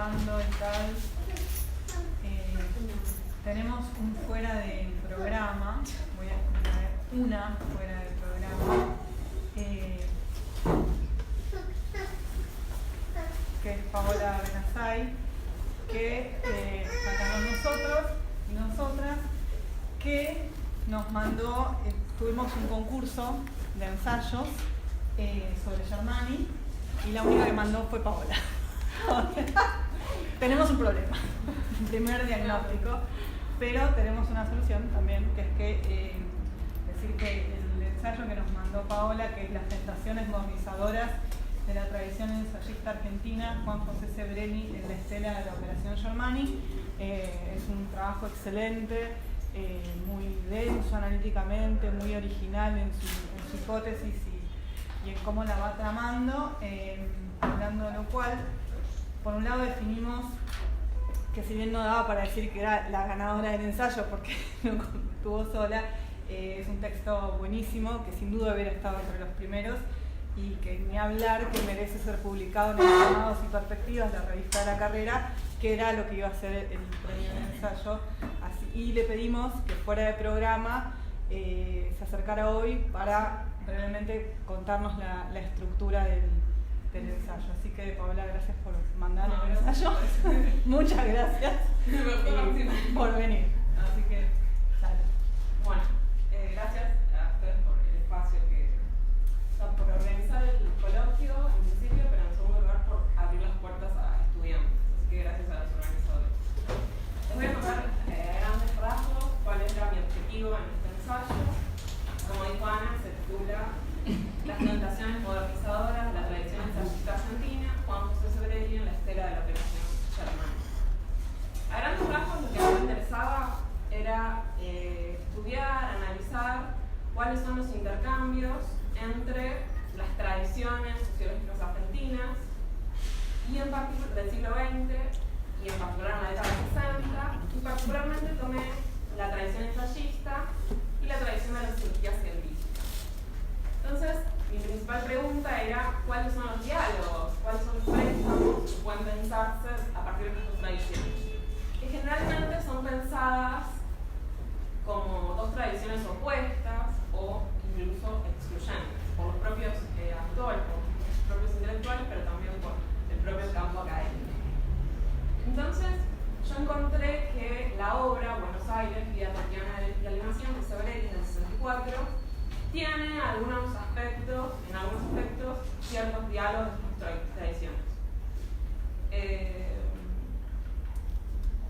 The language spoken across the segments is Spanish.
grabando y tal. Tenemos un fuera de programa, voy a poner una fuera de programa, que es Paola Benazay, que está con nosotros y nosotras, que nos mandó, tuvimos un concurso de ensayos sobre Germani y la única que mandó fue Paola. Tenemos un problema, primer diagnóstico, pero tenemos una solución también, que es que decir que el ensayo que nos mandó Paola, que es Las tentaciones modernizadoras de la tradición ensayista argentina, Juan José Sebreni en la estela de la Operación Germani, es un trabajo excelente, muy denso analíticamente, muy original en su hipótesis y en cómo la va tramando, hablando de lo cual, por un lado definimos que si bien no daba para decir que era la ganadora del ensayo porque no estuvo sola, es un texto buenísimo que sin duda hubiera estado entre los primeros y que ni hablar que merece ser publicado en el Llamados y Perspectivas, la revista de la carrera, que era lo que iba a ser el premio de ensayo. Y le pedimos que fuera de programa se acercara hoy para brevemente contarnos la estructura del ensayo. Así que, Paola, gracias por mandar el ensayo. Muchas gracias por venir. Así que, dale. Bueno, gracias a ustedes por el espacio por organizar el coloquio en principio, pero en segundo lugar por abrir las puertas a estudiantes. Así que gracias a los organizadores. Les voy a contar a grandes rasgos cuál era mi objetivo en este ensayo. Como dijo Ana, se titula Las tentaciones modernizadoras de la tradición ensayista argentina, Juan José Sebreni en la estela de la Operación Germani. A grandes rasgos lo que a mí me interesaba era estudiar, analizar cuáles son los intercambios entre las tradiciones sociológicas argentinas y en particular del siglo XX y en particular en la década de 60, y particularmente tomé la tradición ensayista y la tradición de la sociología científica. Entonces, mi principal pregunta era cuáles son los diálogos, cuáles son los préstamos que pueden pensarse a partir de estas tradiciones, que generalmente son pensadas como dos tradiciones opuestas o incluso excluyentes por los propios autores, por los propios intelectuales, pero también por el propio campo académico. Entonces, yo encontré que la obra Buenos Aires, Vida Cotidiana de la Alienación, de Sebreni, del 64, tiene en algunos aspectos, ciertos diálogos de estas tradiciones.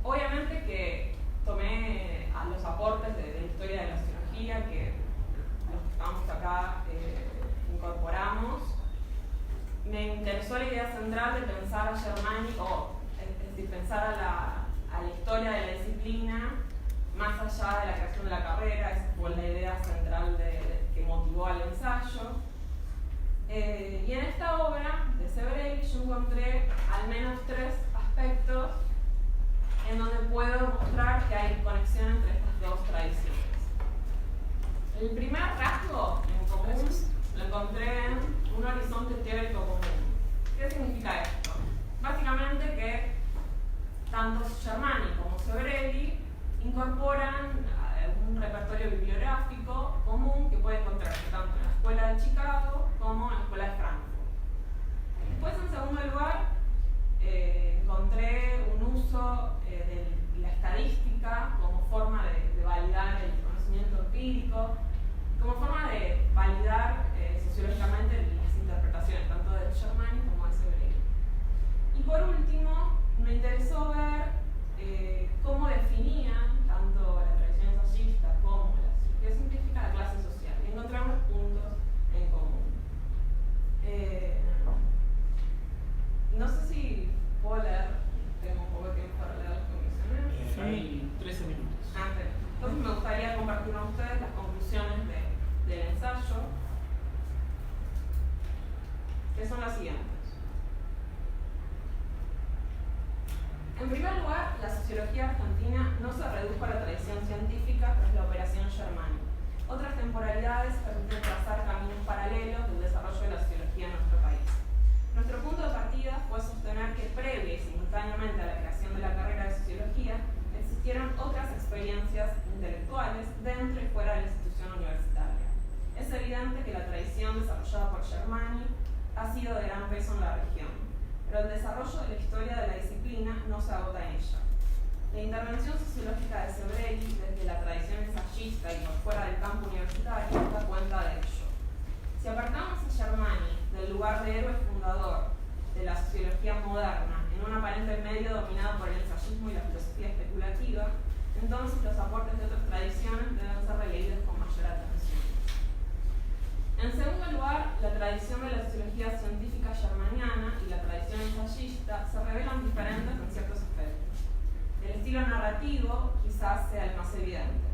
Obviamente que tomé los aportes de la historia de la sociología, que los que estamos acá incorporamos. Me interesó la idea central de pensar a Germani, es decir, pensar a la historia de la disciplina más allá de la creación de la carrera. Esa fue la idea central que motivó al ensayo. Y en esta obra de Sebreni yo encontré al menos 3 aspectos en donde puedo mostrar que hay conexión entre estas dos tradiciones. El primer rasgo en común lo encontré en un horizonte teórico común. ¿Qué significa esto? Básicamente que tanto Germani como Sebreni incorporan un repertorio bibliográfico común que puede encontrarse tanto en la Escuela de Chicago como en la Escuela de Frankfurt. Después, en segundo lugar, encontré un uso de la estadística como forma de validar el conocimiento empírico, como forma de validar sociológicamente las interpretaciones, tanto de Germani como de Sebreni. Y por último, me interesó ver cómo definían tanto la tradición ensayista como la sociología científica la clase social. Y encontramos puntos en común. No sé si puedo leer, tengo un poco de tiempo para leer las conclusiones. Hay 13 minutos. Entonces me gustaría compartir con ustedes las conclusiones del ensayo, que son las siguientes. En primer lugar, la sociología argentina no se redujo a la tradición científica tras la Operación Germani. Otras temporalidades permiten trazar caminos paralelos del desarrollo de la sociología en nuestro país. Nuestro punto de partida fue sostener que previa y simultáneamente sido de gran peso en la región, pero el desarrollo de la historia de la disciplina no se agota en ella. La intervención sociológica de Sebrelli, desde la tradición ensayista y por fuera del campo universitario, da cuenta de ello. Si apartamos a Germani del lugar de héroe fundador de la sociología moderna, en un aparente medio dominado por el ensayismo y la filosofía especulativa, entonces los aportes de otras tradiciones deben ser releídos con mayor atención. En segundo lugar, la tradición de la sociología científica germaniana y la tradición ensayista se revelan diferentes en ciertos aspectos. El estilo narrativo quizás sea el más evidente.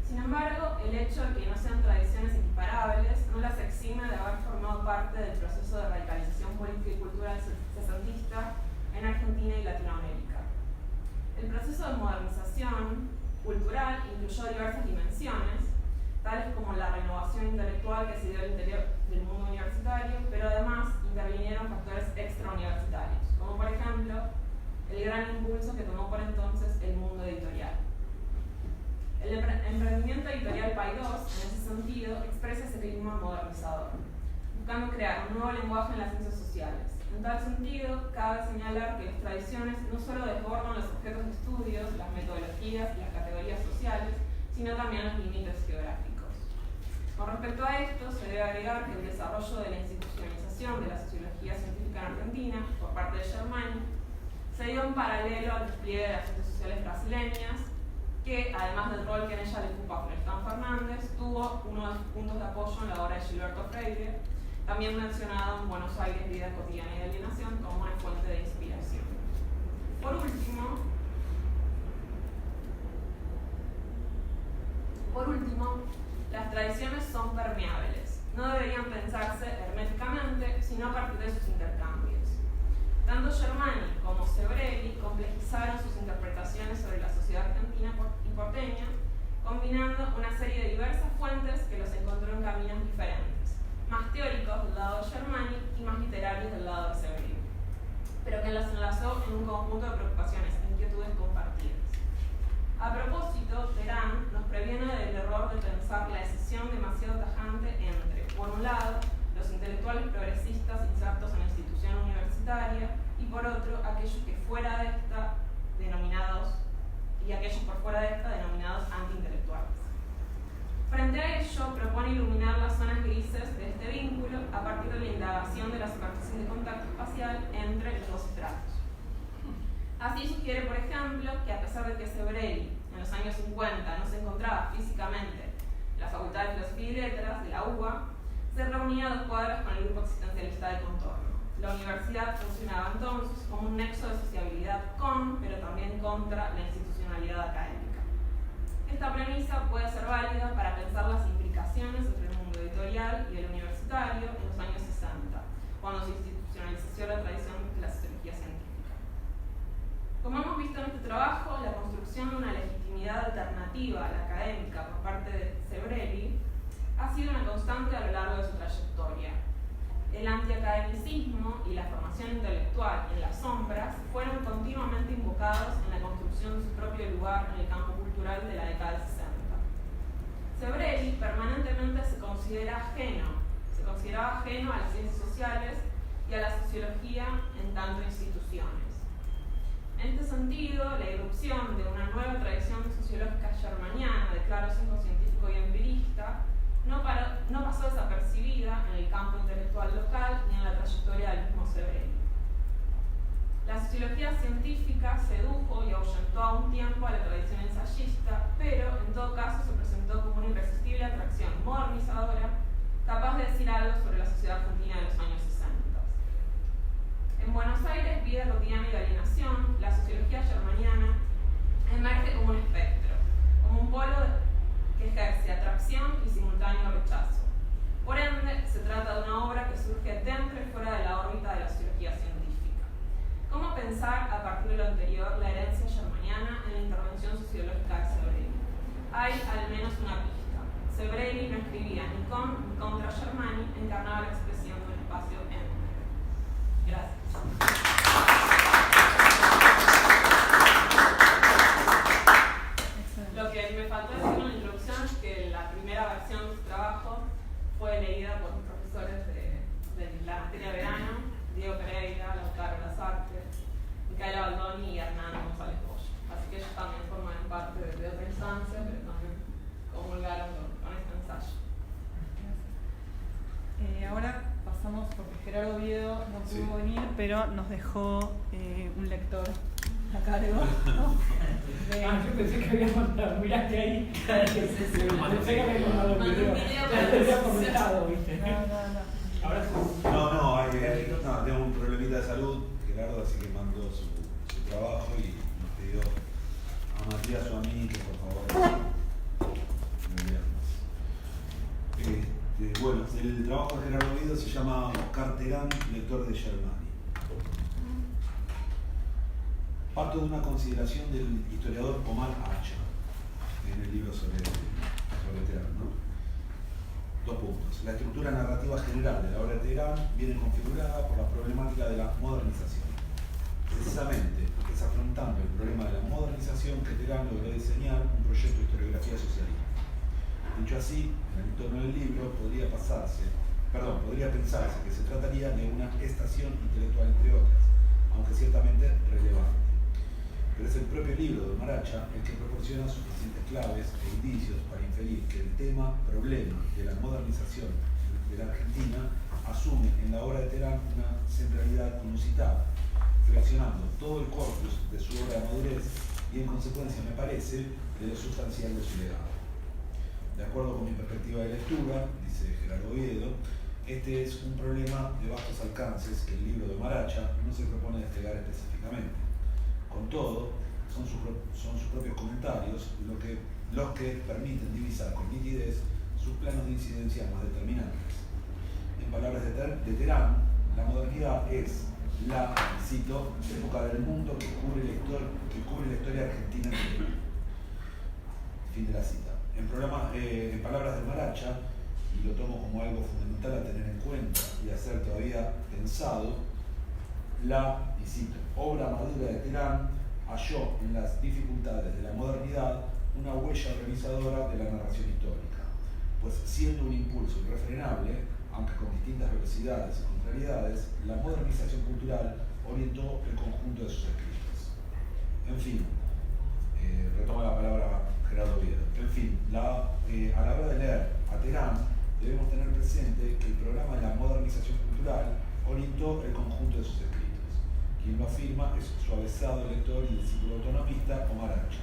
Sin embargo, el hecho de que no sean tradiciones equiparables no las exime de haber formado parte del proceso de radicalización política y cultural sesentista en Argentina y Latinoamérica. El proceso de modernización cultural incluyó diversas dimensiones, tales como la renovación intelectual que se dio al interior del mundo universitario, pero además intervinieron factores extrauniversitarios, como por ejemplo el gran impulso que tomó por entonces el mundo editorial. El emprendimiento editorial Paidós, en ese sentido, expresa ese clima modernizador, buscando crear un nuevo lenguaje en las ciencias sociales. En tal sentido, cabe señalar que las tradiciones no solo desbordan los objetos de estudios, las metodologías y las categorías sociales, sino también los límites geográficos. Con respecto a esto, se debe agregar que el desarrollo de la institucionalización de la sociología científica en Argentina, por parte de Germani, se dio en paralelo al despliegue de las ciencias sociales brasileñas, que, además del rol que en ella le ocupa Florestan Fernández, tuvo uno de sus puntos de apoyo en la obra de Gilberto Freire, también mencionado en Buenos Aires, Vida cotidiana y alienación, como una fuente de inspiración. Por último, las tradiciones son permeables. No deberían pensarse herméticamente, sino a partir de sus intercambios. Tanto Germani como Sebrelli complejizaron sus interpretaciones sobre la sociedad argentina y porteña, combinando una serie de diversas fuentes que los encontró en caminos diferentes, más teóricos del lado de Germani y más literarios del lado de Sebrelli, pero que los enlazó en un conjunto de preocupaciones e inquietudes compartidas. A propósito, Terán nos previene del error de pensar la decisión demasiado tajante entre, por un lado, los intelectuales progresistas insertos en la institución universitaria y, por otro, aquellos que fuera de esta denominados antiintelectuales. Frente a ello, propone iluminar las zonas grises de este vínculo a partir de la indagación de la superficie de contacto espacial entre los dos estratos. Así sugiere, por ejemplo, que a pesar de que Sebrelli en los años 50 no se encontraba físicamente en la Facultad de Filosofía y Letras de la UBA, se reunía a 2 cuadras con el grupo existencialista de Contorno. La universidad funcionaba entonces como un nexo de sociabilidad con, pero también contra, la institucionalidad académica. Esta premisa puede ser válida para pensar las implicaciones entre el mundo editorial y el universitario en los años 60, cuando se institucionalizó la tradición de la sociología científica. Como hemos visto en este trabajo, la construcción de una legitimidad alternativa a la académica por parte de Sebrelli ha sido una constante a lo largo de su trayectoria. El antiacademicismo y la formación intelectual en las sombras fueron continuamente invocados en la construcción de su propio lugar en el campo cultural de la década del 60. Sebrelli permanentemente se consideraba ajeno a las ciencias sociales y a la sociología en tanto instituciones. En este sentido, la irrupción de una nueva tradición sociológica germaniana de claro sesgo científico y empirista no pasó desapercibida en el campo intelectual local ni en la trayectoria del mismo Sebrelli. La sociología científica sedujo y ahuyentó a un tiempo a la tradición ensayista, pero en todo caso se presentó como una irresistible atracción modernizadora, capaz de decir algo sobre la sociedad argentina de los años 60. En Buenos Aires, Vida cotidiana y alienación, la sociología germaniana emerge como un espectro, como un polo que ejerce atracción y simultáneo rechazo. Por ende, se trata de una obra que surge dentro y fuera de la órbita de la sociología científica. ¿Cómo pensar a partir de lo anterior la herencia germaniana en la intervención sociológica de Sebrelli? Hay al menos una pista. Sebrelli no escribía ni con ni contra Germani, encarnaba la expresión de un espacio entre. Gracias. Lo que me faltó decir en la introducción es que la primera versión de su trabajo fue leída por mis profesores de la materia de verano pudo venir, pero nos dejó un lector a cargo. Yo pensé que había mandado, miraste ahí. Pensé que había mandado un video. Ya te había comentado, ¿viste? No. Ahora sí. No, tengo un problemita de salud, Gerardo, así que mandó su trabajo y nos pidió a Matías o a mí que por favor me leamos. Bueno, el trabajo de Gerardo Oviedo se llama Oscar Terán, lector de Germani. Parto de una consideración del historiador Omar Acha en el libro sobre Terán, ¿no? 2 puntos. La estructura narrativa general de la obra de Terán viene configurada por la problemática de la modernización. Precisamente es afrontando el problema de la modernización que Terán logró diseñar un proyecto de historiografía socialista. Dicho así, en el entorno del libro podría pensarse que se trataría de una estación intelectual entre otras, aunque ciertamente relevante. Pero es el propio libro de Omar Acha el que proporciona suficientes claves e indicios para inferir que el problema de la modernización de la Argentina asume en la obra de Terán una centralidad inusitada, flexionando todo el corpus de su obra de madurez y en consecuencia, me parece, de lo sustancial de su legado. De acuerdo con mi perspectiva de lectura, dice Gerardo Oviedo, este es un problema de vastos alcances que el libro de Omar Acha no se propone desplegar específicamente. Con todo, son sus propios comentarios los que permiten divisar con nitidez sus planos de incidencia más determinantes. En palabras de Terán, la modernidad es la, cito, época del mundo que cubre la historia argentina entera. Fin de la cita. En palabras de Omar Acha, y lo tomo como algo fundamental a tener en cuenta y a ser todavía pensado, la, y cito, obra madura de Terán halló en las dificultades de la modernidad una huella revisadora de la narración histórica, pues siendo un impulso irrefrenable, aunque con distintas velocidades y contrariedades, la modernización cultural orientó el conjunto de sus escritos. En fin, retoma la palabra Gerardo Oviedo. En fin, a la hora de leer a Terán, debemos tener presente que el programa de la modernización cultural orientó el conjunto de sus escritos. Quien lo afirma es su avezado lector y discípulo autonomista Omar Acha.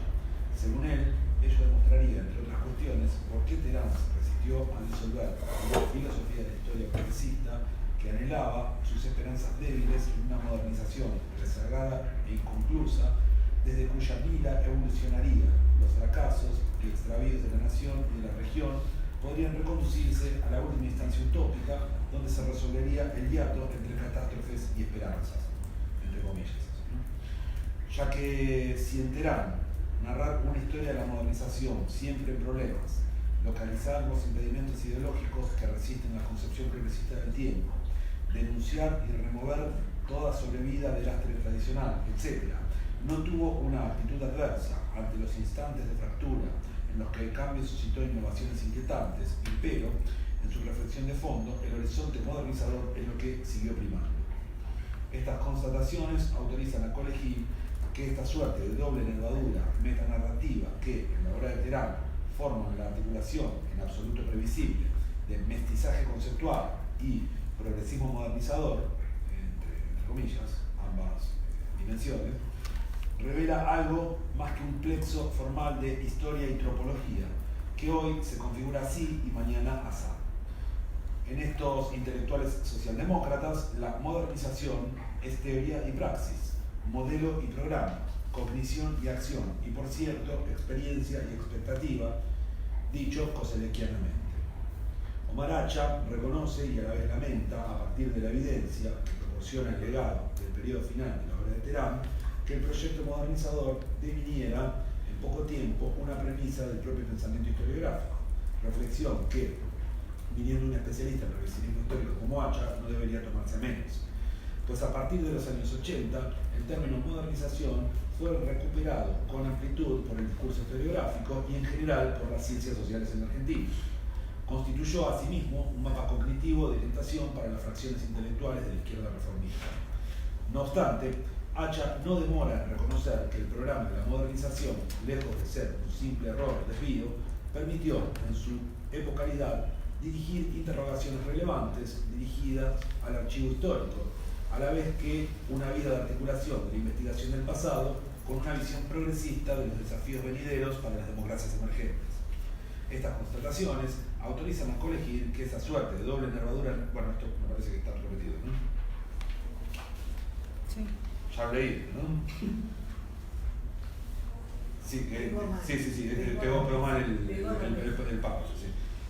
Según él, ello demostraría, entre otras cuestiones, por qué Terán se resistió a disolver la filosofía de la historia progresista que anhelaba sus esperanzas débiles en una modernización rezagada e inconclusa, desde cuya vida evolucionaría los fracasos y extravíos de la nación y de la región podrían reconducirse a la última instancia utópica donde se resolvería el hiato entre catástrofes y esperanzas, entre comillas, ¿no? Ya que si en Terán narrar una historia de la modernización siempre en problemas, localizar los impedimentos ideológicos que resisten la concepción progresista del tiempo, denunciar y remover toda sobrevida del lastre tradicional, etc., no tuvo una actitud adversa ante los instantes de fractura en los que el cambio suscitó innovaciones inquietantes, pero en su reflexión de fondo, el horizonte modernizador es lo que siguió primando. Estas constataciones autorizan a colegir que esta suerte de doble nervadura metanarrativa que en la obra de Terán forman la articulación en absoluto previsible de mestizaje conceptual y progresismo modernizador, entre comillas, ambas dimensiones, revela algo más que un plexo formal de historia y tropología, que hoy se configura así y mañana asá. En estos intelectuales socialdemócratas, la modernización es teoría y praxis, modelo y programa, cognición y acción, y por cierto, experiencia y expectativa, dicho coselequianamente. Omar Acha reconoce y a la vez lamenta, a partir de la evidencia que proporciona el legado del periodo final de la obra de Terán, que el proyecto modernizador deviniera en poco tiempo una premisa del propio pensamiento historiográfico, reflexión que, viniendo un especialista en progresismo histórico como Acha, no debería tomarse a menos. Pues a partir de los años 80, el término modernización fue recuperado con amplitud por el discurso historiográfico y en general por las ciencias sociales en Argentina. Constituyó asimismo un mapa cognitivo de orientación para las fracciones intelectuales de la izquierda reformista. No obstante, Acha no demora en reconocer que el programa de la modernización, lejos de ser un simple error o desvío, permitió en su epocalidad dirigir interrogaciones relevantes dirigidas al archivo histórico, a la vez que una vida de articulación de la investigación del pasado con una visión progresista de los desafíos venideros para las democracias emergentes. Estas constataciones autorizan a colegir que esa suerte de doble nervadura, bueno, esto me parece que está repetido, ¿no? Sí. Ya lo leí, ¿no? Sí, pegó mal el párrafo. Sí.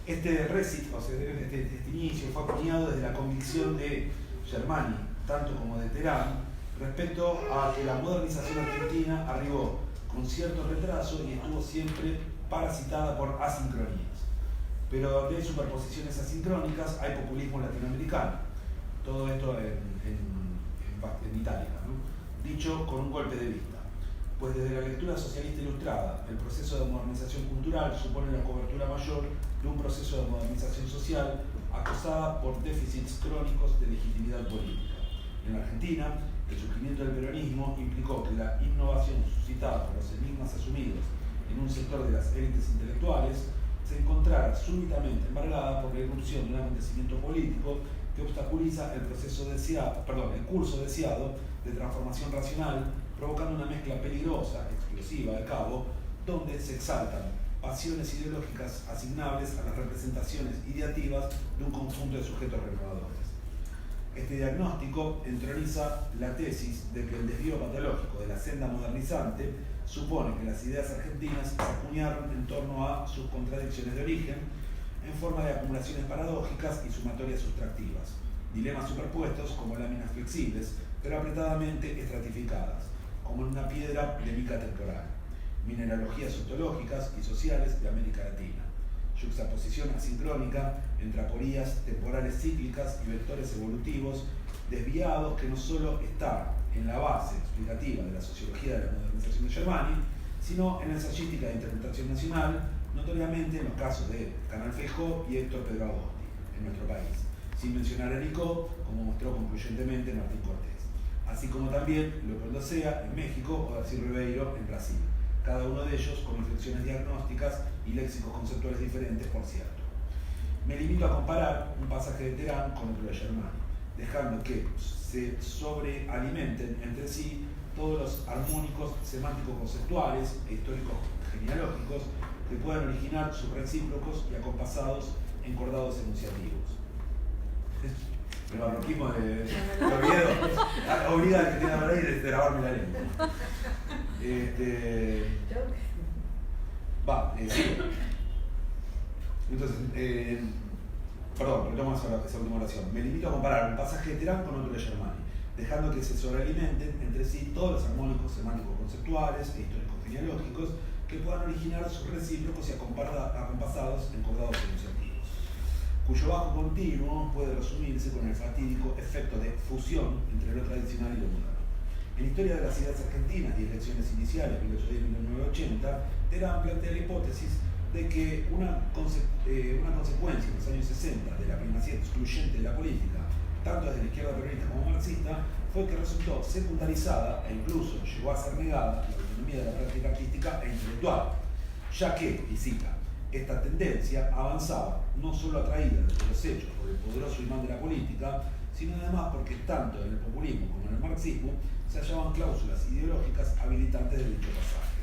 Este recit, o sea, este inicio fue acuñado desde la convicción de Germani, tanto como de Terán, respecto a que la modernización argentina arribó con cierto retraso y estuvo siempre parasitada por asincronías. Pero donde hay superposiciones asincrónicas, hay populismo latinoamericano. Todo esto en itálica, ¿no? Dicho con un golpe de vista. Pues desde la lectura socialista ilustrada, el proceso de modernización cultural supone la cobertura mayor de un proceso de modernización social acosada por déficits crónicos de legitimidad política. En la Argentina, el surgimiento del peronismo implicó que la innovación suscitada por los enigmas asumidos en un sector de las élites intelectuales se encontrara súbitamente embargada por la irrupción de un acontecimiento político que obstaculiza el curso deseado de transformación racional, provocando una mezcla peligrosa, explosiva de cabo, donde se exaltan pasiones ideológicas asignables a las representaciones ideativas de un conjunto de sujetos renovadores. Este diagnóstico entroniza la tesis de que el desvío patológico de la senda modernizante supone que las ideas argentinas se acuñaron en torno a sus contradicciones de origen, en forma de acumulaciones paradójicas y sumatorias sustractivas, dilemas superpuestos como láminas flexibles, pero apretadamente estratificadas, como en una piedra de mica temporal, mineralogías ontológicas y sociales de América Latina, yuxtaposición asincrónica entre aporías temporales cíclicas y vectores evolutivos desviados que no solo están en la base explicativa de la sociología de la modernización de Germani, sino en la ensayística de interpretación nacional, notoriamente en los casos de Canal Feijó y Héctor Pedro Agosti, en nuestro país, sin mencionar a Nicó, como mostró concluyentemente Martín Cortés, así como también Leopoldo Sea en México o Darcy Ribeiro en Brasil, cada uno de ellos con inflexiones diagnósticas y léxicos conceptuales diferentes, por cierto. Me limito a comparar un pasaje de Terán con otro de Germani, dejando que se sobrealimenten entre sí todos los armónicos semánticos conceptuales e históricos genealógicos que puedan originar subrecíprocos y acompasados encordados enunciativos. El barroquismo de Oviedo obliga al que tenga la ley de grabarme la lengua. Sigo. Entonces, perdón, retomo esa última oración. Me limito a comparar un pasaje de Terán con otro de Germani, dejando que se sobrealimenten entre sí todos los armónicos semánticos conceptuales e históricos genealógicos que puedan originar sus recíprocos y acompasados encordados enunciativos, cuyo bajo continuo puede resumirse con el fatídico efecto de fusión entre lo tradicional y lo moderno. En Historia de las Ideas Argentinas, 10 lecciones iniciales, 1810-1980, Terán plantea la hipótesis de que una consecuencia en los años 60 de la primacía excluyente de la política, tanto desde la izquierda peronista como marxista, fue que resultó secundarizada e incluso llegó a ser negada la autonomía de la práctica artística e intelectual, ya que, y cita, esta tendencia avanzaba no solo atraída desde los hechos por el poderoso imán de la política, sino además porque tanto en el populismo como en el marxismo se hallaban cláusulas ideológicas habilitantes de dicho pasaje.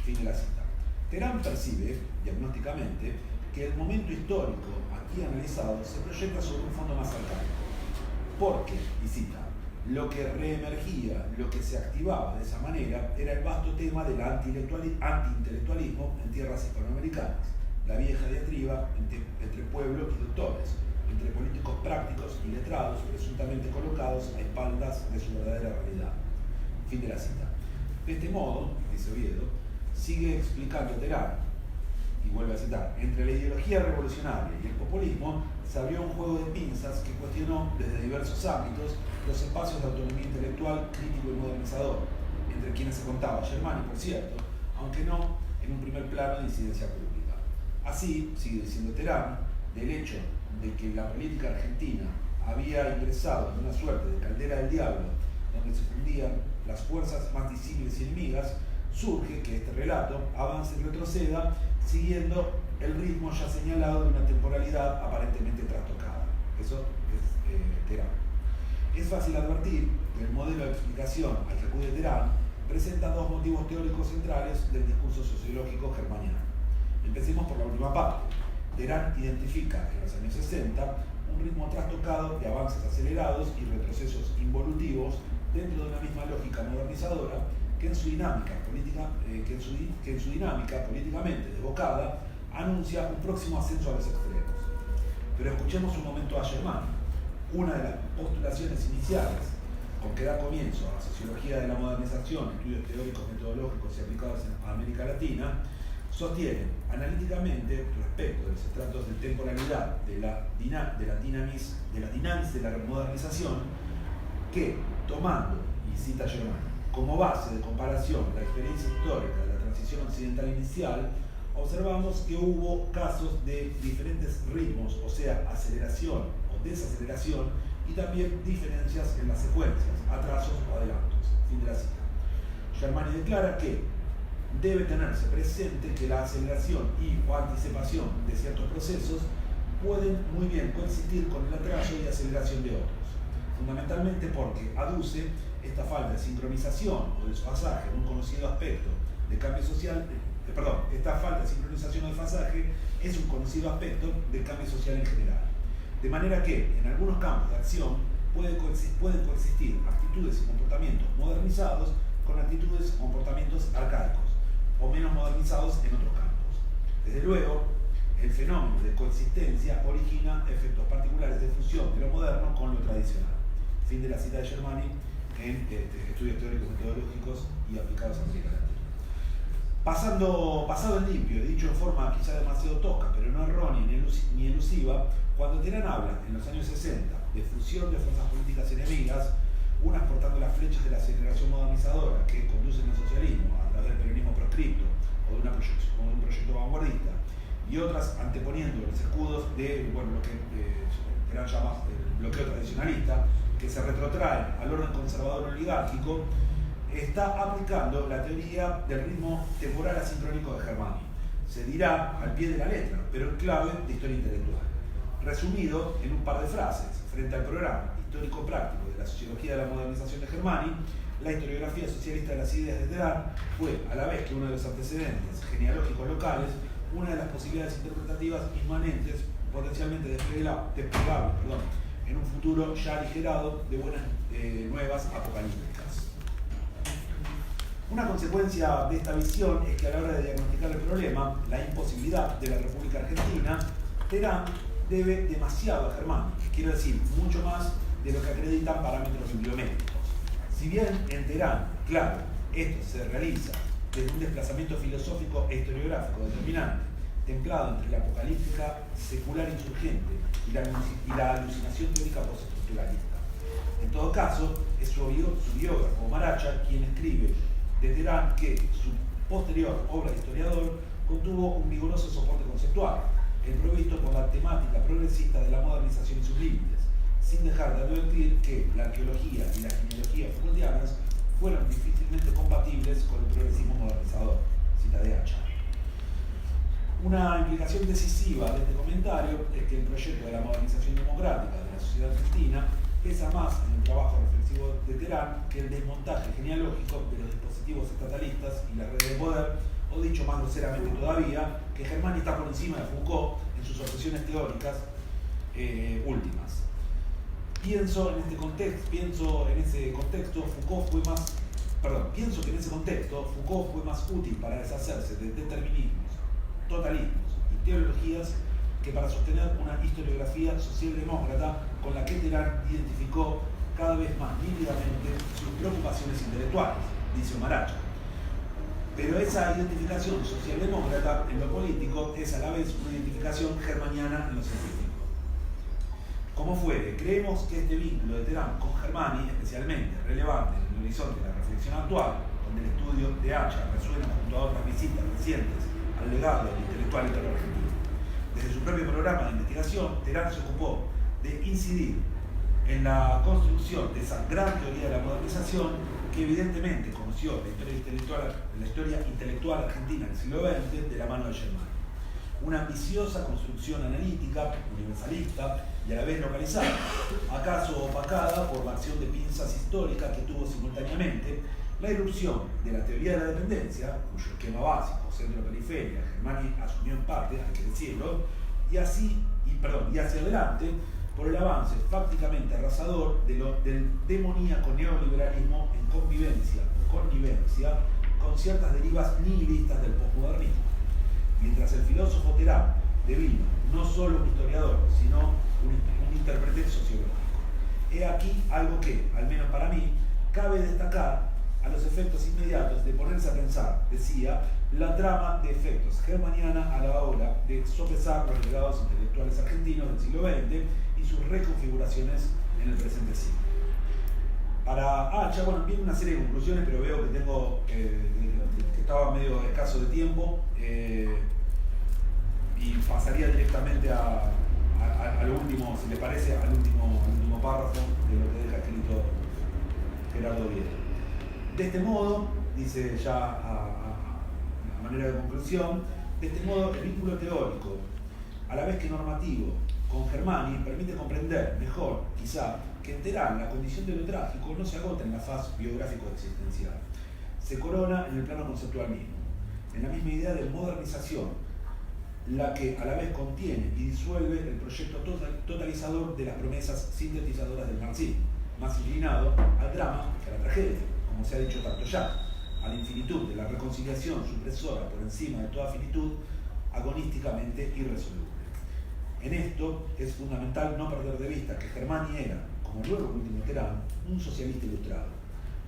Fin de la cita. Terán percibe, diagnósticamente, que el momento histórico aquí analizado se proyecta sobre un fondo más arcaico, porque, y cita, lo que reemergía, lo que se activaba de esa manera, era el vasto tema del antiintelectualismo en tierras hispanoamericanas, la vieja diatriba entre pueblo y doctores, entre políticos prácticos y letrados presuntamente colocados a espaldas de su verdadera realidad. Fin de la cita. De este modo, dice Oviedo, sigue explicando Terán, y vuelve a citar, entre la ideología revolucionaria y el populismo se abrió un juego de pinzas que cuestionó desde diversos ámbitos los espacios de autonomía intelectual, crítico y modernizador, entre quienes se contaba Germani, por cierto, aunque no en un primer plano de incidencia pública. Así, sigue diciendo Terán, del hecho de que la política argentina había ingresado en una suerte de caldera del diablo, donde se fundían las fuerzas más disímiles y enemigas, surge que este relato avance y retroceda siguiendo el ritmo ya señalado de una temporalidad aparentemente trastocada. Eso es Terán. Es fácil advertir que el modelo de explicación al recuo de Terán presenta dos motivos teóricos centrales del discurso sociológico germaniano. Empecemos por la última parte. Terán identifica en los años 60 un ritmo trastocado de avances acelerados y retrocesos involutivos dentro de una misma lógica modernizadora que en su dinámica políticamente desbocada anuncia un próximo ascenso a los extremos. Pero escuchemos un momento a Germani. Una de las postulaciones iniciales con que da comienzo a la sociología de la modernización, estudios teóricos, metodológicos y aplicados a América Latina, sostiene analíticamente respecto de los estratos de temporalidad de la dinámica de la modernización que, tomando, y cita Germani, como base de comparación la experiencia histórica de la transición occidental inicial, observamos que hubo casos de diferentes ritmos, o sea, aceleración o desaceleración, y también diferencias en las secuencias, atrasos o adelantos. Fin de la cita. Germani declara que debe tenerse presente que la aceleración y o anticipación de ciertos procesos pueden muy bien coexistir con el atraso y aceleración de otros, fundamentalmente porque aduce esta falta de sincronización o desfasaje en un conocido aspecto de cambio social, esta falta de sincronización o desfasaje es un conocido aspecto del cambio social en general. De manera que, en algunos campos de acción, pueden coexistir actitudes y comportamientos modernizados con actitudes y comportamientos arcaicos, o menos modernizados en otros campos. Desde luego, el fenómeno de coexistencia origina efectos particulares de fusión de lo moderno con lo tradicional. Fin de la cita de Germani en estudios teóricos metodológicos y aplicados a América Latina. Pasado en limpio, dicho en forma quizá demasiado tosca, pero no errónea ni elusiva, cuando Terán habla en los años 60 de fusión de fuerzas políticas enemigas, unas portando las flechas de la aceleración modernizadora que conducen al socialismo a través del peronismo proscripto o de un proyecto vanguardista, y otras anteponiendo los escudos de lo que Terán llama el bloqueo tradicionalista, que se retrotraen al orden conservador oligárquico, está aplicando la teoría del ritmo temporal asincrónico de Germani. Se dirá al pie de la letra, pero en clave de historia intelectual. Resumido en un par de frases, frente al programa histórico-práctico de la sociología de la modernización de Germani, la historiografía socialista de las ideas de Terán fue, a la vez que uno de los antecedentes genealógicos locales, una de las posibilidades interpretativas inmanentes, potencialmente desplegables, en un futuro ya aligerado de buenas nuevas apocalípticas. Una consecuencia de esta visión es que a la hora de diagnosticar el problema, la imposibilidad de la República Argentina, Terán debe demasiado a Germani, quiero decir, mucho más de lo que acreditan parámetros bibliométricos. Si bien en Terán, claro, esto se realiza desde un desplazamiento filosófico e historiográfico determinante, templado entre la apocalíptica secular insurgente y la alucinación teórica postestructuralista. En todo caso, es su biógrafo Maracha quien escribe de Terán que su posterior obra de historiador contuvo un vigoroso soporte conceptual, el provisto por la temática progresista de la modernización y sus límites, sin dejar de advertir que la arqueología y la genealogía Foucaultianas fueron difícilmente compatibles con el progresismo modernizador. Cita de Hacha. Una implicación decisiva de este comentario es que el proyecto de la modernización democrática de la sociedad argentina pesa más en el trabajo reflexivo de Terán que el desmontaje genealógico de los dispositivos estatalistas y las redes de poder, o dicho más groseramente todavía, que Germani está por encima de Foucault en sus obsesiones teóricas últimas. Pienso que en ese contexto Foucault fue más útil para deshacerse de determinismos, totalismos y teologías que para sostener una historiografía socialdemócrata con la que Terán identificó cada vez más nítidamente sus preocupaciones intelectuales, dice Maracha. Pero esa identificación socialdemócrata en lo político es a la vez una identificación germaniana en lo científico. Como fuere, creemos que este vínculo de Terán con Germani, especialmente relevante en el horizonte de la reflexión actual, donde el estudio de Hacha resuena junto a otras visitas recientes al legado del intelectual italo-argentino. Desde su propio programa de investigación, Terán se ocupó de incidir en la construcción de esa gran teoría de la modernización que evidentemente conoció la historia intelectual argentina del siglo XX de la mano de Germani. Una ambiciosa construcción analítica, universalista y a la vez localizada, acaso opacada por la acción de pinzas históricas que tuvo simultáneamente la irrupción de la teoría de la dependencia, cuyo esquema básico, centro-periferia, Germani asumió en parte, hay que decirlo, y hacia adelante por el avance fácticamente arrasador del demoníaco neoliberalismo en convivencia o connivencia con ciertas derivas nihilistas del posmodernismo. Mientras el filósofo Terán devino no solo un historiador, sino un intérprete sociológico. He aquí algo que, al menos para mí, cabe destacar a los efectos inmediatos de ponerse a pensar, decía, la trama de efectos germaniana a la hora de sopesar los legados intelectuales argentinos del siglo XX y sus reconfiguraciones en el presente siglo. Para Hacha, bueno, viene una serie de conclusiones, pero veo que tengo que estaba medio escaso de tiempo y pasaría directamente al último, si le parece, al último párrafo de lo que deja escrito Gerardo Oviedo. De este modo, dice ya a manera de conclusión, de este modo el vínculo teórico, a la vez que normativo, con Germani permite comprender mejor, quizá, que en Terán la condición de lo trágico no se agota en la faz biográfico-existencial, se corona en el plano conceptual mismo, en la misma idea de modernización, la que a la vez contiene y disuelve el proyecto totalizador de las promesas sintetizadoras del marxismo, más inclinado al drama que a la tragedia, como se ha dicho tanto ya, a la infinitud de la reconciliación supresora por encima de toda finitud, agonísticamente irresoluble. En esto es fundamental no perder de vista que Germani era, como luego el último Terán, un socialista ilustrado.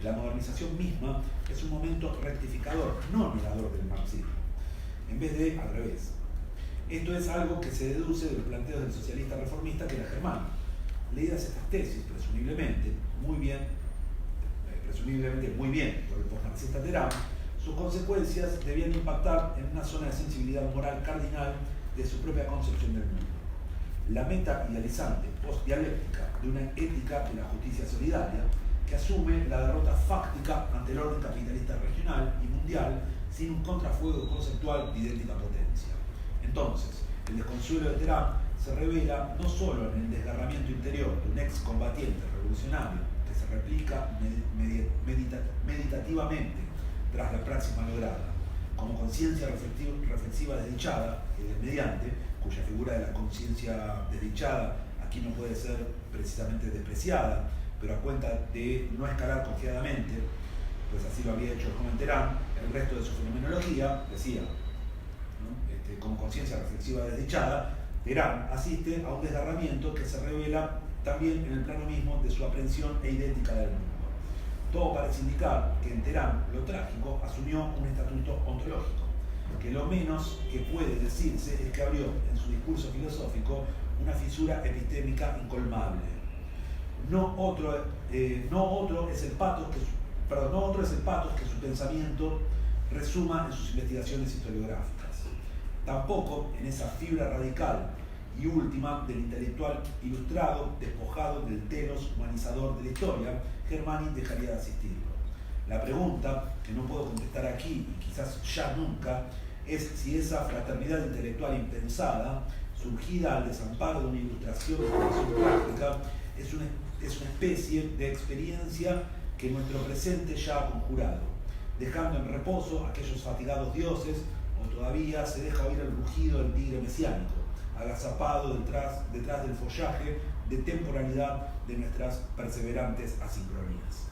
La modernización misma es un momento rectificador, no negador del marxismo, en vez de al revés. Esto es algo que se deduce de los planteos del socialista reformista que era Germani. Leídas estas tesis, presumiblemente muy bien por el postmarxista Terán, sus consecuencias debían impactar en una zona de sensibilidad moral cardinal de su propia concepción del mundo. La meta idealizante postdialéctica de una ética de la justicia solidaria que asume la derrota fáctica ante el orden capitalista regional y mundial sin un contrafuego conceptual de idéntica potencia. Entonces, el desconsuelo de Terán se revela no solo en el desgarramiento interior de un excombatiente revolucionario que se replica meditativamente tras la praxis malograda, como conciencia reflexiva desdichada y desmediante, cuya figura de la conciencia desdichada aquí no puede ser precisamente despreciada, pero a cuenta de no escalar confiadamente, pues así lo había hecho el joven Terán, el resto de su fenomenología, decía, ¿no? Como conciencia reflexiva desdichada, Terán asiste a un desgarramiento que se revela también en el plano mismo de su aprehensión e idéntica del mundo. Todo parece indicar que en Terán lo trágico asumió un estatuto ontológico, que lo menos que puede decirse es que abrió en su discurso filosófico una fisura epistémica incolmable. No otro es el patos que su pensamiento resuma en sus investigaciones historiográficas. Tampoco en esa fibra radical y última del intelectual ilustrado, despojado del telos humanizador de la historia, Germani dejaría de asistirlo. La pregunta, que no puedo contestar aquí y quizás ya nunca, es si esa fraternidad intelectual impensada, surgida al desamparo de una ilustración de formación práctica, es una especie de experiencia que nuestro presente ya ha conjurado, dejando en reposo a aquellos fatigados dioses, o todavía se deja oír el rugido del tigre mesiánico, agazapado detrás del follaje de temporalidad de nuestras perseverantes asincronías.